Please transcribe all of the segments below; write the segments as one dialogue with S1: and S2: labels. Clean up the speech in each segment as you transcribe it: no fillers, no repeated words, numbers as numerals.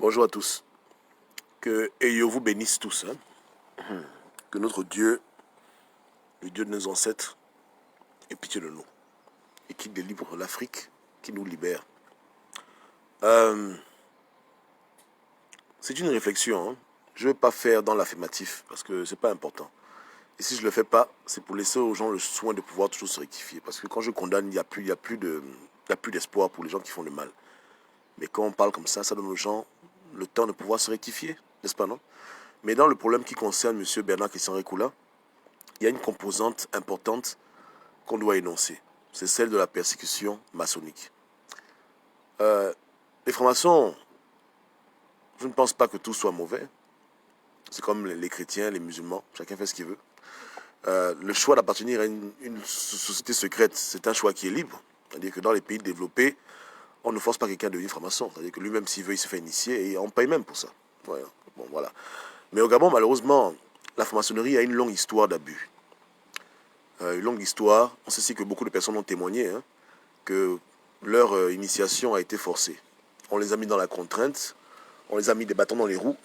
S1: Bonjour à tous. Que Eyo vous bénisse tous. Que notre Dieu, le Dieu de nos ancêtres, ait pitié de nous. Et qu'il délivre l'Afrique, qu'il nous libère. C'est une réflexion. Je ne vais pas faire dans l'affirmatif parce que ce n'est pas important. Et si je ne le fais pas, c'est pour laisser aux gens le soin de pouvoir toujours se rectifier. Parce que quand je condamne, il n'y a plus d'espoir pour les gens qui font le mal. Mais quand on parle comme ça donne aux gens le temps de pouvoir se rectifier, n'est-ce pas, non? Mais dans le problème qui concerne M. Bernard Christian Récoula, il y a une composante importante qu'on doit énoncer. C'est celle de la persécution maçonnique. Les francs-maçons, je ne pense pas que tout soit mauvais. C'est comme les chrétiens, les musulmans, chacun fait ce qu'il veut. Le choix d'appartenir à une société secrète, c'est un choix qui est libre. C'est-à-dire que dans les pays développés, on ne force pas quelqu'un à devenir franc-maçon. C'est-à-dire que lui-même, s'il veut, il se fait initier et on paye même pour ça. Voilà. Bon, voilà. Mais au Gabon, malheureusement, la franc-maçonnerie a une longue histoire d'abus. Une longue histoire. On sait aussi que beaucoup de personnes ont témoigné que leur initiation a été forcée. On les a mis dans la contrainte, on les a mis des bâtons dans les roues,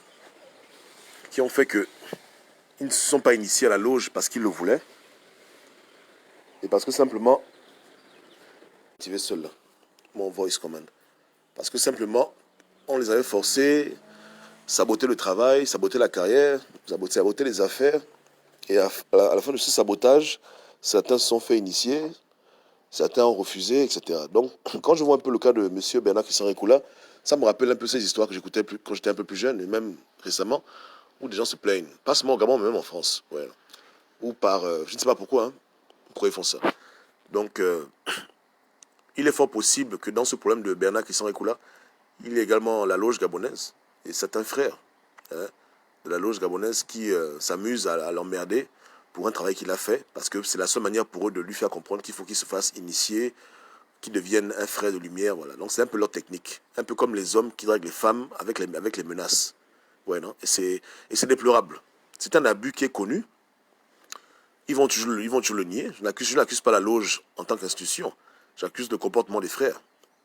S1: qui ont fait qu'ils ne se sont pas initiés à la loge parce qu'ils le voulaient, et parce que simplement, je vais seul là, mon voice command, parce que simplement, on les avait forcés, saboter le travail, saboter la carrière, saboter les affaires, et à la fin de ce sabotage, certains se sont fait initier, certains ont refusé, etc. Donc, quand je vois un peu le cas de M. Bernard Christian Récoula, ça me rappelle un peu ces histoires que j'écoutais quand j'étais un peu plus jeune, et même récemment, où des gens se plaignent, pas seulement au Gabon, mais même en France, ouais. Ou par, je ne sais pas pourquoi ils font ça. Donc, il est fort possible que dans ce problème de Bernard Christian Récoula, il y ait également la loge gabonaise, et certains frères de la loge gabonaise qui s'amusent à l'emmerder pour un travail qu'il a fait, parce que c'est la seule manière pour eux de lui faire comprendre qu'il faut qu'il se fasse initier, qu'il devienne un frère de lumière, voilà. Donc c'est un peu leur technique, un peu comme les hommes qui draguent les femmes avec les menaces. Ouais, non? Et c'est déplorable. C'est un abus qui est connu. Ils vont toujours le nier. Je n'accuse pas la loge en tant qu'institution. J'accuse le comportement des frères.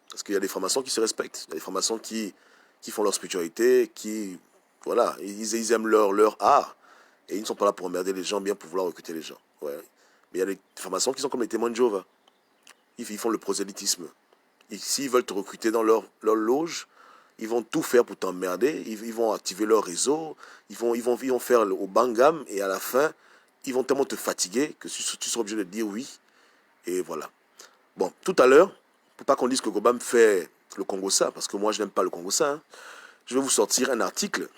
S1: Parce qu'il y a des francs-maçons qui se respectent. Il y a des francs-maçons qui font leur spiritualité, voilà, ils aiment leur art. Et ils ne sont pas là pour emmerder les gens, bien pour vouloir recruter les gens. Ouais. Mais il y a des francs-maçons qui sont comme les témoins de Jéhovah. Ils font le prosélytisme. S'ils veulent te recruter dans leur loge, ils vont tout faire pour t'emmerder. Ils vont activer leur réseau. Ils vont faire au bangam. Et à la fin, ils vont tellement te fatiguer que tu seras obligé de dire oui. Et voilà. Bon, tout à l'heure, pour pas qu'on dise que Gobam fait le Congo-Ça, parce que moi, je n'aime pas le Congo-Ça, je vais vous sortir un article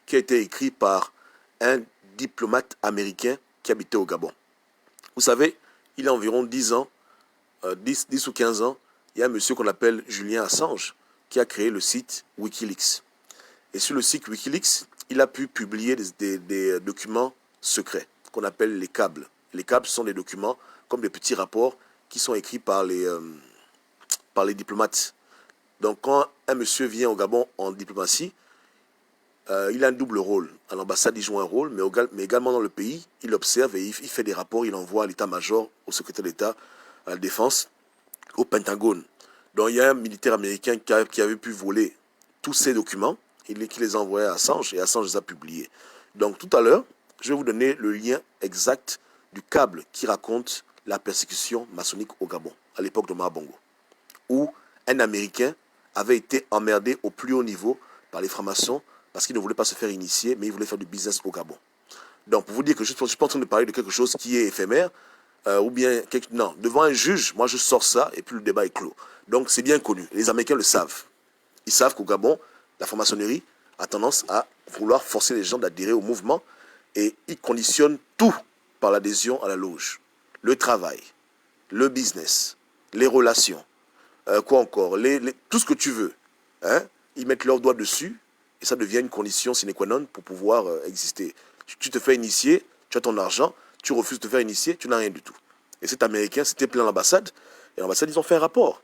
S1: qui a été écrit par un diplomate américain qui habitait au Gabon. Vous savez, il y a environ 10 ans, 10 ou 15 ans, il y a un monsieur qu'on appelle Julian Assange qui a créé le site Wikileaks. Et sur le site Wikileaks, il a pu publier des documents secrets qu'on appelle les câbles. Les câbles sont des documents comme des petits rapports qui sont écrits par les diplomates. Donc quand un monsieur vient au Gabon en diplomatie, il a un double rôle. À l'ambassade, il joue un rôle, mais également dans le pays, il observe et il fait des rapports, il envoie à l'état-major, au secrétaire d'État, à la défense, au Pentagone. Donc il y a un militaire américain qui avait pu voler tous ces documents, qui les a envoyés à Assange, et Assange les a publiés. Donc tout à l'heure, je vais vous donner le lien exact du câble qui raconte la persécution maçonnique au Gabon, à l'époque de Bongo, où un Américain avait été emmerdé au plus haut niveau par les francs-maçons parce qu'il ne voulait pas se faire initier, mais il voulait faire du business au Gabon. Donc, pour vous dire que je ne suis pas en train de parler de quelque chose qui est éphémère, ou bien, non, devant un juge, moi je sors ça et puis le débat est clos. Donc, c'est bien connu. Les Américains le savent. Ils savent qu'au Gabon, la franc-maçonnerie a tendance à vouloir forcer les gens d'adhérer au mouvement et ils conditionnent tout par l'adhésion à la loge. Le travail, le business, les relations, quoi encore, tout ce que tu veux. Ils mettent leurs doigts dessus et ça devient une condition sine qua non pour pouvoir exister. Tu te fais initier, tu as ton argent, tu refuses de te faire initier, tu n'as rien du tout. Et cet Américain s'était plaint à l'ambassade, et l'ambassade, ils ont fait un rapport.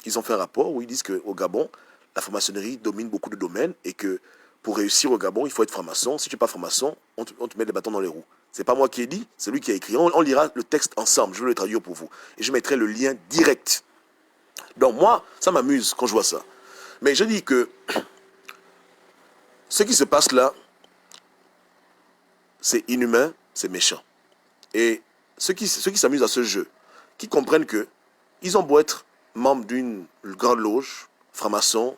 S1: Ils ont fait un rapport où ils disent qu'au Gabon, la franc-maçonnerie domine beaucoup de domaines et que pour réussir au Gabon, il faut être franc-maçon. Si tu n'es pas franc-maçon, on te met des bâtons dans les roues. C'est pas moi qui ai dit, c'est lui qui a écrit. On lira le texte ensemble, je vais le traduire pour vous. Et je mettrai le lien direct. Donc moi, ça m'amuse quand je vois ça. Mais je dis que Ce qui se passe là, c'est inhumain, c'est méchant. Et ceux qui s'amusent à ce jeu, qui comprennent que ils ont beau être membres d'une grande loge, franc-maçon,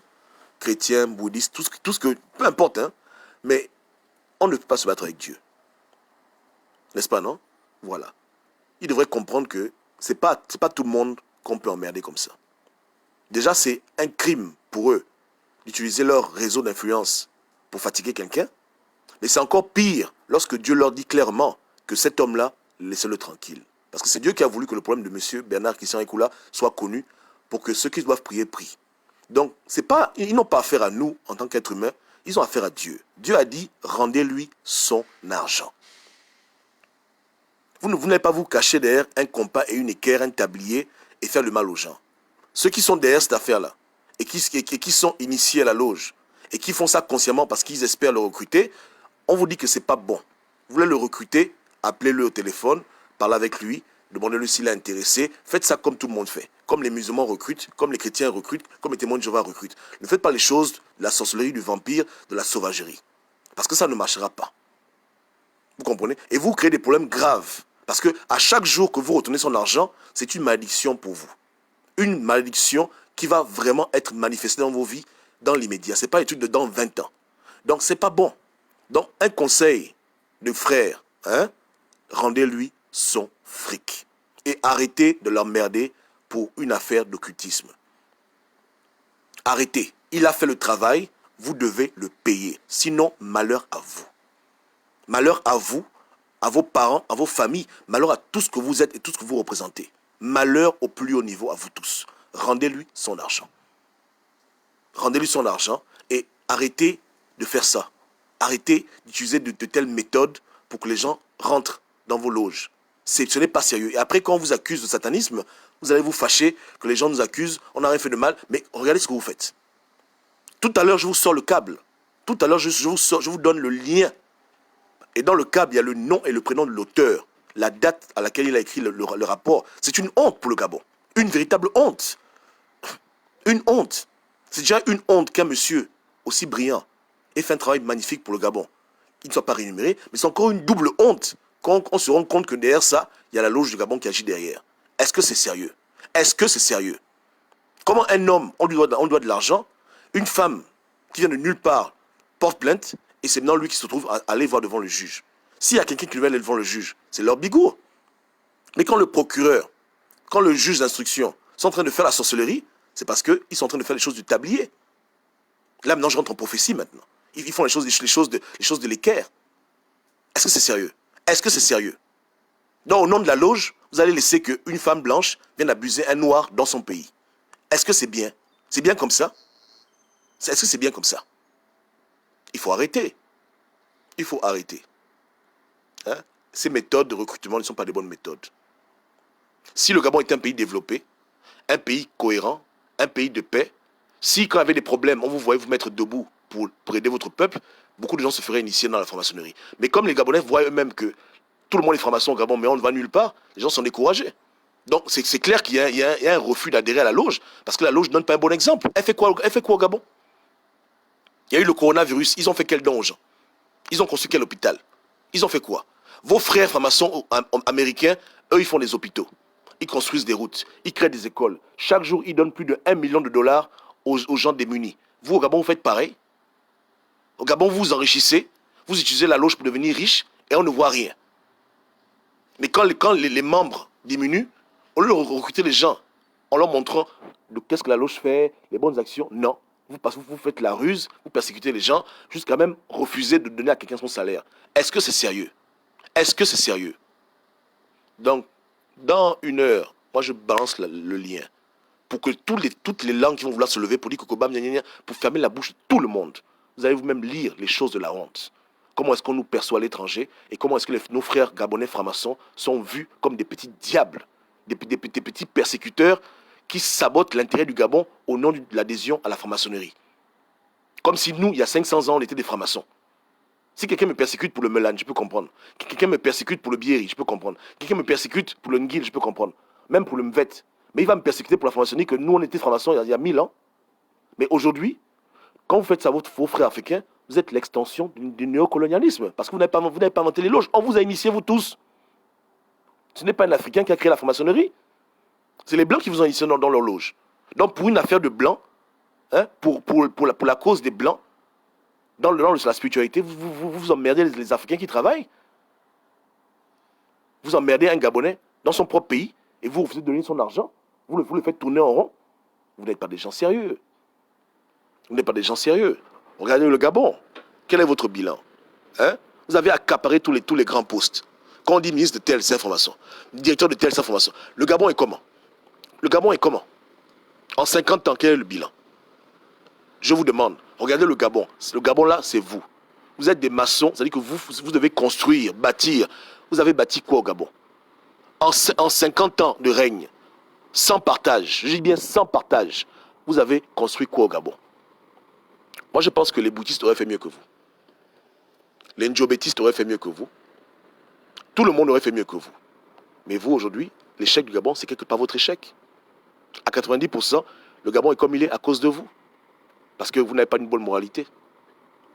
S1: chrétien, bouddhiste, tout ce que, peu importe, hein, mais on ne peut pas se battre avec Dieu. N'est-ce pas, non? Voilà. Ils devraient comprendre que c'est pas tout le monde qu'on peut emmerder comme ça. Déjà, c'est un crime pour eux d'utiliser leur réseau d'influence pour fatiguer quelqu'un. Mais c'est encore pire lorsque Dieu leur dit clairement que cet homme-là, laissez-le tranquille. Parce que c'est Dieu qui a voulu que le problème de M. Bernard Christian Ekoula soit connu pour que ceux qui doivent prier prient. Donc, ils n'ont pas affaire à nous en tant qu'êtres humains, ils ont affaire à Dieu. Dieu a dit, rendez-lui son argent. Vous n'allez pas vous cacher derrière un compas et une équerre, un tablier et faire le mal aux gens. Ceux qui sont derrière cette affaire-là et qui sont initiés à la loge et qui font ça consciemment parce qu'ils espèrent le recruter, on vous dit que ce n'est pas bon. Vous voulez le recruter, appelez-le au téléphone, parlez avec lui, demandez-lui s'il est intéressé. Faites ça comme tout le monde fait. Comme les musulmans recrutent, comme les chrétiens recrutent, comme les témoins de Jéhovah recrutent. Ne faites pas les choses de la sorcellerie, du vampire, de la sauvagerie. Parce que ça ne marchera pas. Vous comprenez? Et vous créez des problèmes graves. Parce que à chaque jour que vous retournez son argent, c'est une malédiction pour vous. Une malédiction qui va vraiment être manifestée dans vos vies dans l'immédiat. Ce n'est pas étude de dans 20 ans. Donc, ce n'est pas bon. Donc, un conseil de frère, hein, rendez-lui son fric. Et arrêtez de l'emmerder pour une affaire d'occultisme. Arrêtez. Il a fait le travail, vous devez le payer. Sinon, malheur à vous. Malheur à vous, à vos parents, à vos familles, malheur à tout ce que vous êtes et tout ce que vous représentez. Malheur au plus haut niveau à vous tous. Rendez-lui son argent. Rendez-lui son argent et arrêtez de faire ça. Arrêtez d'utiliser de telles méthodes pour que les gens rentrent dans vos loges. Ce n'est pas sérieux. Et après, quand on vous accuse de satanisme, vous allez vous fâcher que les gens nous accusent, on n'a rien fait de mal, mais regardez ce que vous faites. Tout à l'heure, je vous sors le câble. Tout à l'heure, je vous donne le lien. Et dans le câble, il y a le nom et le prénom de l'auteur, la date à laquelle il a écrit le rapport. C'est une honte pour le Gabon. Une véritable honte. Une honte. C'est déjà une honte qu'un monsieur aussi brillant ait fait un travail magnifique pour le Gabon. Il ne soit pas rémunéré, mais c'est encore une double honte quand on se rend compte que derrière ça, il y a la loge du Gabon qui agit derrière. Est-ce que c'est sérieux? Est-ce que c'est sérieux? Comment un homme, on lui doit de l'argent, une femme qui vient de nulle part porte plainte, et c'est maintenant lui qui se trouve à aller voir devant le juge. S'il y a quelqu'un qui veut aller devant le juge, c'est leur bigour. Mais quand le procureur, quand le juge d'instruction sont en train de faire la sorcellerie, c'est parce qu'ils sont en train de faire les choses du tablier. Là, maintenant, je rentre en prophétie maintenant. Ils font les choses de l'équerre. Est-ce que c'est sérieux? Est-ce que c'est sérieux? Donc, au nom de la loge, vous allez laisser qu'une femme blanche vienne abuser un noir dans son pays. Est-ce que c'est bien? C'est bien comme ça? Est-ce que c'est bien comme ça? Il faut arrêter. Il faut arrêter. Hein? Ces méthodes de recrutement ne sont pas des bonnes méthodes. Si le Gabon est un pays développé, un pays cohérent, un pays de paix, si quand il y avait des problèmes, on vous voyait vous mettre debout pour aider votre peuple, beaucoup de gens se feraient initier dans la franc-maçonnerie. Mais comme les Gabonais voient eux-mêmes que tout le monde est franc-maçon au Gabon, mais on ne va nulle part, les gens sont découragés. Donc c'est clair qu'il y a un refus d'adhérer à la loge, parce que la loge ne donne pas un bon exemple. Elle fait quoi au Gabon? Il y a eu le coronavirus, ils ont fait quel don aux gens? Ils ont construit quel hôpital? Ils ont fait quoi? Vos frères francs-maçons américains, eux, ils font des hôpitaux. Ils construisent des routes, ils créent des écoles. Chaque jour, ils donnent plus de 1 million de dollars aux gens démunis. Vous, au Gabon, vous faites pareil. Au Gabon, vous vous enrichissez, vous utilisez la loge pour devenir riche et on ne voit rien. Mais quand les membres diminuent, au lieu de recruter les gens en leur montrant qu'est-ce que la loge fait, les bonnes actions, non. Vous faites la ruse, vous persécutez les gens, jusqu'à même refuser de donner à quelqu'un son salaire. Est-ce que c'est sérieux? Est-ce que c'est sérieux? Donc, dans 1 heure, moi je balance le lien. Pour que toutes les langues qui vont vouloir se lever pour dire Kokobam, pour fermer la bouche de tout le monde. Vous allez vous-même lire les choses de la honte. Comment est-ce qu'on nous perçoit à l'étranger et comment est-ce que nos frères gabonais francs-maçons sont vus comme des petits diables, des petits persécuteurs qui sabotent l'intérêt du Gabon au nom de l'adhésion à la franc-maçonnerie. Comme si nous, il y a 500 ans, on était des francs-maçons. Si quelqu'un me persécute pour le Melan, je peux comprendre. Quelqu'un me persécute pour le Bieri, je peux comprendre. Quelqu'un me persécute pour le Ngil, je peux comprendre. Même pour le Mvet. Mais il va me persécuter pour la franc-maçonnerie que nous, on était francs-maçons il y a 1000 ans. Mais aujourd'hui, quand vous faites ça à vos frères africains, Vous êtes l'extension du néocolonialisme. Parce que vous n'avez pas inventé les loges. On vous a initié, vous tous. Ce n'est pas un Africain qui a créé la franc-maçonnerie. C'est les Blancs qui vous ont initié dans leur loge. Donc, pour une affaire de Blancs, hein, pour la cause des Blancs, dans la spiritualité, vous emmerdez les Africains qui travaillent. Vous emmerdez un Gabonais dans son propre pays et vous refusez de donner son argent. Vous le faites tourner en rond. Vous n'êtes pas des gens sérieux. Vous n'êtes pas des gens sérieux. Regardez le Gabon. Quel est votre bilan, hein? Vous avez accaparé tous les grands postes. Quand on dit ministre de telle information, directeur de telle information, le Gabon est comment? Le Gabon est comment? En 50 ans, quel est le bilan? Je vous demande, regardez le Gabon. Le Gabon là, c'est vous. Vous êtes des maçons, c'est-à-dire que vous devez construire, bâtir. Vous avez bâti quoi au Gabon? En 50 ans de règne, sans partage, je dis bien sans partage, vous avez construit quoi au Gabon? Moi, je pense que les bouddhistes auraient fait mieux que vous. Les ndjobétistes auraient fait mieux que vous. Tout le monde aurait fait mieux que vous. Mais vous, aujourd'hui, l'échec du Gabon, c'est quelque part votre échec. À 90%, le Gabon est comme il est à cause de vous. Parce que vous n'avez pas une bonne moralité.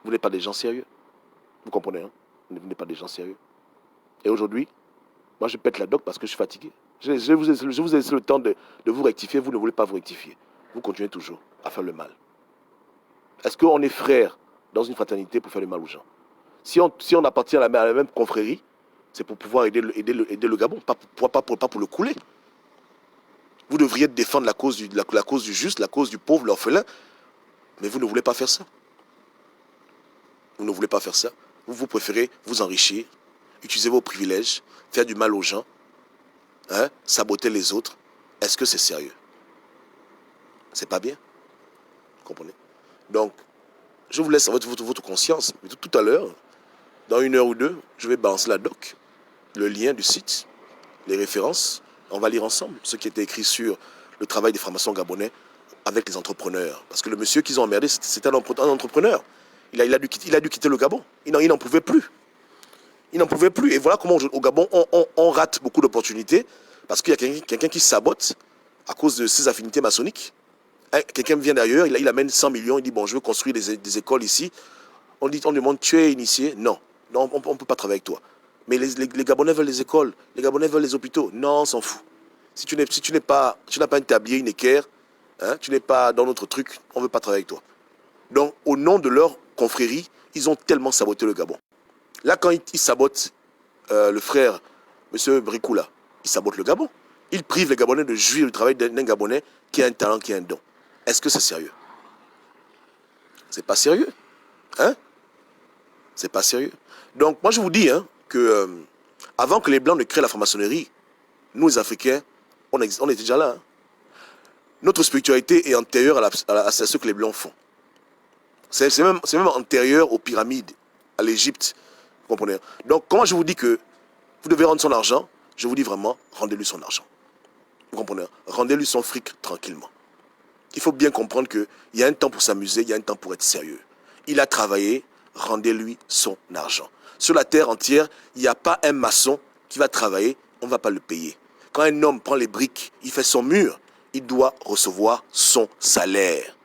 S1: Vous n'êtes pas des gens sérieux. Vous comprenez, hein? Vous n'êtes pas des gens sérieux. Et aujourd'hui, moi, je pète la doc parce que je suis fatigué. Je vous ai laissé le temps de vous rectifier. Vous ne voulez pas vous rectifier. Vous continuez toujours à faire le mal. Est-ce qu'on est frères dans une fraternité pour faire le mal aux gens? Si on appartient à la même confrérie, c'est pour pouvoir aider le Gabon, pas pour le couler. Vous devriez défendre la cause du juste, la cause du pauvre, l'orphelin, mais vous ne voulez pas faire ça. Vous ne voulez pas faire ça. Vous préférez vous enrichir, utiliser vos privilèges, faire du mal aux gens, hein, saboter les autres. Est-ce que c'est sérieux? C'est pas bien. Vous comprenez? Donc, je vous laisse votre conscience. Mais tout à l'heure, dans 1 heure ou 2, je vais balancer la doc, le lien du site, les références. On va lire ensemble ce qui était écrit sur le travail des francs-maçons gabonais avec les entrepreneurs. Parce que le monsieur qu'ils ont emmerdé, c'était un entrepreneur. Il a dû quitter le Gabon. Il n'en pouvait plus. Il n'en pouvait plus. Et voilà comment au Gabon, on rate beaucoup d'opportunités parce qu'il y a quelqu'un qui sabote à cause de ses affinités maçonniques. Quelqu'un vient d'ailleurs, il amène 100 millions, il dit bon, je veux construire des écoles ici. On demande, tu es initié? Non, on ne peut pas travailler avec toi. Mais les Gabonais veulent les écoles, les Gabonais veulent les hôpitaux. Non, on s'en fout. Si tu n'as pas un tablier, une équerre, hein, tu n'es pas dans notre truc, on ne veut pas travailler avec toi. Donc, au nom de leur confrérie, ils ont tellement saboté le Gabon. Là, quand ils sabotent le frère, M. Brikoula, ils sabotent le Gabon. Ils privent les Gabonais de jouir du travail d'un Gabonais qui a un talent, qui a un don. Est-ce que c'est sérieux? C'est pas sérieux. Hein? C'est pas sérieux. Donc, moi, je vous dis hein, que avant que les Blancs ne créent la franc-maçonnerie, nous, les Africains, on était déjà là. Hein. Notre spiritualité est antérieure à ce que les Blancs font. C'est même antérieur aux pyramides, à l'Égypte. Vous comprenez? Donc, comment je vous dis que vous devez rendre son argent? Je vous dis vraiment, rendez-lui son argent. Vous comprenez? Rendez-lui son fric tranquillement. Il faut bien comprendre qu'il y a un temps pour s'amuser, il y a un temps pour être sérieux. Il a travaillé, rendez-lui son argent. Sur la terre entière, il n'y a pas un maçon qui va travailler, on ne va pas le payer. Quand un homme prend les briques, il fait son mur, il doit recevoir son salaire.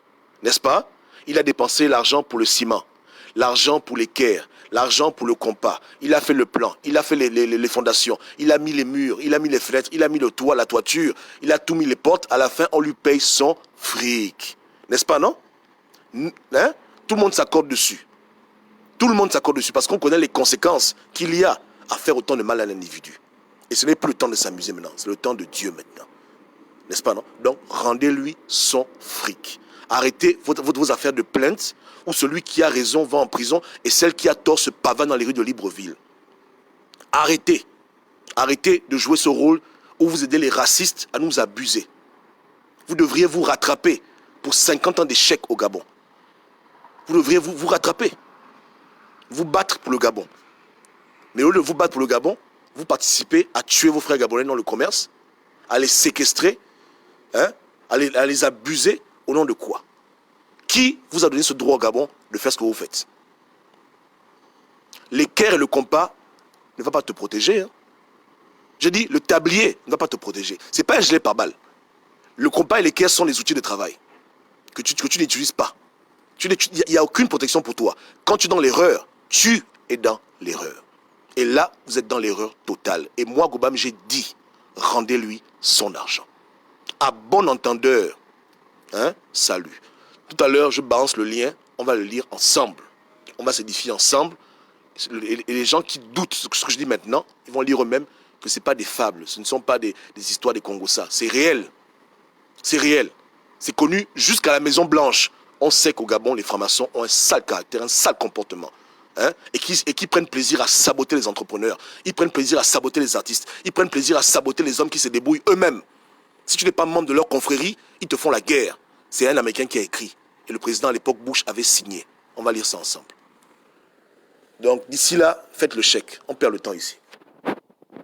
S1: N'est-ce pas? Il a dépensé l'argent pour le ciment, l'argent pour l'équerre, l'argent pour le compas. Il a fait le plan, il a fait les fondations, il a mis les murs, il a mis les fenêtres, il a mis le toit, la toiture, il a tout mis les portes. À la fin, on lui paye son fric. N'est-ce pas, non? Hein? Tout le monde s'accorde dessus. Tout le monde s'accorde dessus parce qu'on connaît les conséquences qu'il y a à faire autant de mal à l'individu. Et ce n'est plus le temps de s'amuser maintenant, c'est le temps de Dieu maintenant. N'est-ce pas, non? Donc, rendez-lui son fric. Arrêtez vos affaires de plainte où celui qui a raison va en prison et celle qui a tort se pavane dans les rues de Libreville. Arrêtez. Arrêtez de jouer ce rôle où vous aidez les racistes à nous abuser. Vous devriez vous rattraper pour 50 ans d'échec au Gabon. Vous devriez vous rattraper. Vous battre pour le Gabon. Mais au lieu de vous battre pour le Gabon, vous participez à tuer vos frères gabonais dans le commerce, à les séquestrer, hein, à les abuser. Au nom de quoi? Qui vous a donné ce droit au Gabon de faire ce que vous faites? L'équerre et le compas ne vont pas te protéger. Hein. Je dis, le tablier ne va pas te protéger. Ce n'est pas un gilet pare-balles. Le compas et l'équerre sont des outils de travail que tu n'utilises pas. Il n'y a aucune protection pour toi. Quand tu es dans l'erreur, tu es dans l'erreur. Et là, vous êtes dans l'erreur totale. Et moi, Gobam, j'ai dit, rendez-lui son argent. À bon entendeur, hein, salut. Tout à l'heure, je balance le lien, on va le lire ensemble. On va s'édifier ensemble. Et les gens qui doutent ce que je dis maintenant, ils vont lire eux-mêmes que ce n'est pas des fables, ce ne sont pas des histoires des Congossas. C'est réel. C'est réel. C'est connu jusqu'à la Maison Blanche. On sait qu'au Gabon, les francs-maçons ont un sale caractère, un sale comportement. Hein, et qui prennent plaisir à saboter les entrepreneurs. Ils prennent plaisir à saboter les artistes. Ils prennent plaisir à saboter les hommes qui se débrouillent eux-mêmes. Si tu n'es pas membre de leur confrérie, ils te font la guerre. C'est un Américain qui a écrit. Et le président à l'époque, Bush, avait signé. On va lire ça ensemble. Donc d'ici là, faites le chèque. On perd le temps ici.